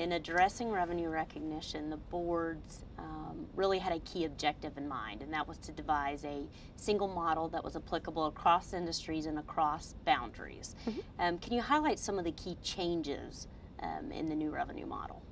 in addressing revenue recognition, the boards really had a key objective in mind, and that was to devise a single model that was applicable across industries and across boundaries. Can you highlight some of the key changes in the new revenue model?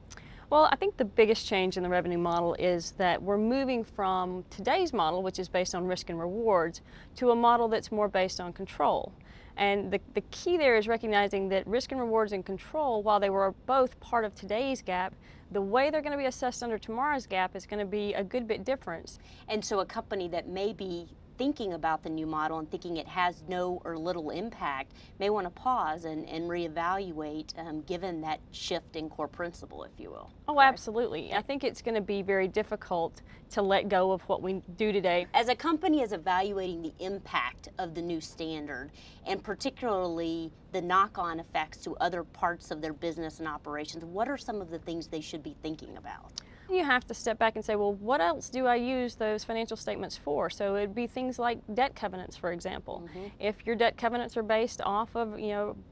Well, I think the biggest change in the revenue model is that we're moving from today's model, which is based on risk and rewards, to a model that's more based on control. And the key there is recognizing that risk and rewards and control, while they were both part of today's gap, the way they're going to be assessed under tomorrow's gap is going to be a good bit different. And so a company that may be thinking about the new model and thinking it has no or little impact may want to pause and reevaluate given that shift in core principle, if you will. Oh, absolutely. I think it's going to be very difficult to let go of what we do today. As a company is evaluating the impact of the new standard, and particularly the knock-on effects to other parts of their business and operations, what are some of the things they should be thinking about? You have to step back and say, well, what else do I use those financial statements for? So it'd be things like debt covenants, for example. If your debt covenants are based off of,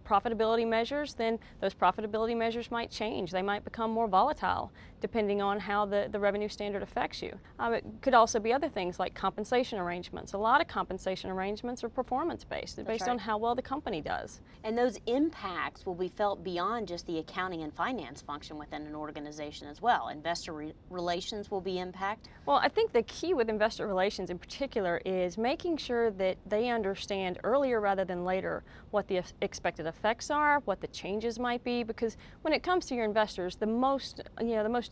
profitability measures, then those profitability measures might change. They might become more volatile depending on how the revenue standard affects you. It could also be other things like compensation arrangements. A lot of compensation arrangements are performance-based. They're based on how well the company does. And those impacts will be felt beyond just the accounting and finance function within an organization as well. Investor relations will be impacted? Well, I think the key with investor relations in particular is making sure that they understand earlier rather than later what the expected effects are, what the changes might be, because when it comes to your investors, the most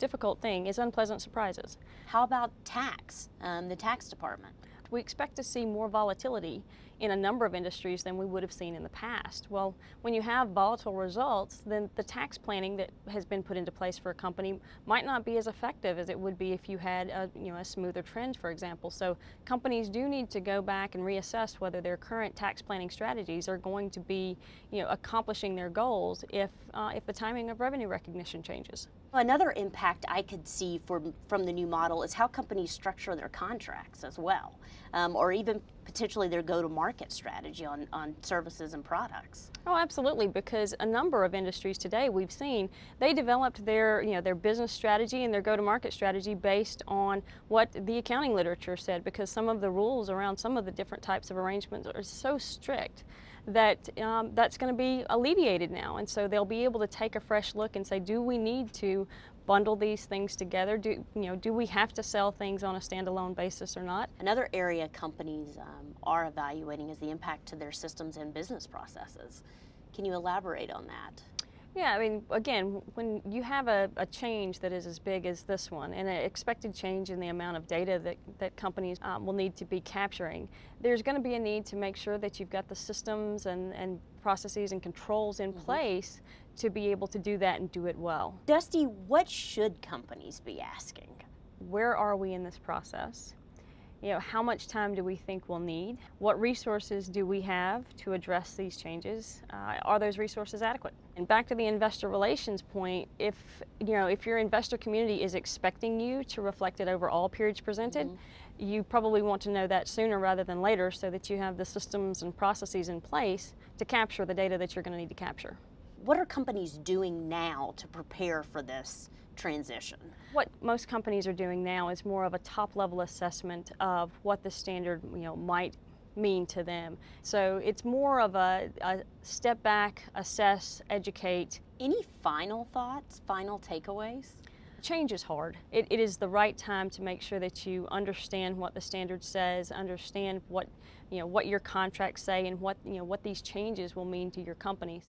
difficult thing is unpleasant surprises. How about tax, the tax department? We expect to see more volatility in a number of industries than we would have seen in the past. Well, when you have volatile results, then the tax planning that has been put into place for a company might not be as effective as it would be if you had a smoother trend, for example. So companies do need to go back and reassess whether their current tax planning strategies are going to be accomplishing their goals if the timing of revenue recognition changes. Another impact I could see from the new model is how companies structure their contracts as well, or even potentially their go-to-market strategy on services and products. Oh, absolutely, because a number of industries today we've seen, they developed their business strategy and their go-to-market strategy based on what the accounting literature said, because some of the rules around some of the different types of arrangements are so strict that that's going to be alleviated now, and so they'll be able to take a fresh look and say, do we need to bundle these things together? Do we have to sell things on a standalone basis or not? Another area companies are evaluating is the impact to their systems and business processes. Can you elaborate on that? Yeah, I mean, again, when you have a change that is as big as this one, and an expected change in the amount of data that companies will need to be capturing, there's going to be a need to make sure that you've got the systems and processes and controls in place to be able to do that and do it well. Dusty, what should companies be asking? Where are we in this process? How much time do we think we'll need? What resources do we have to address these changes? Are those resources adequate? And back to the investor relations point, if your investor community is expecting you to reflect it over all periods presented, you probably want to know that sooner rather than later so that you have the systems and processes in place to capture the data that you're going to need to capture. What are companies doing now to prepare for this transition? What most companies are doing now is more of a top-level assessment of what the standard might mean to them. So it's more of a step back, assess, educate. Any final thoughts, final takeaways? Change is hard. It is the right time to make sure that you understand what the standard says, understand what your contracts say, and what these changes will mean to your company.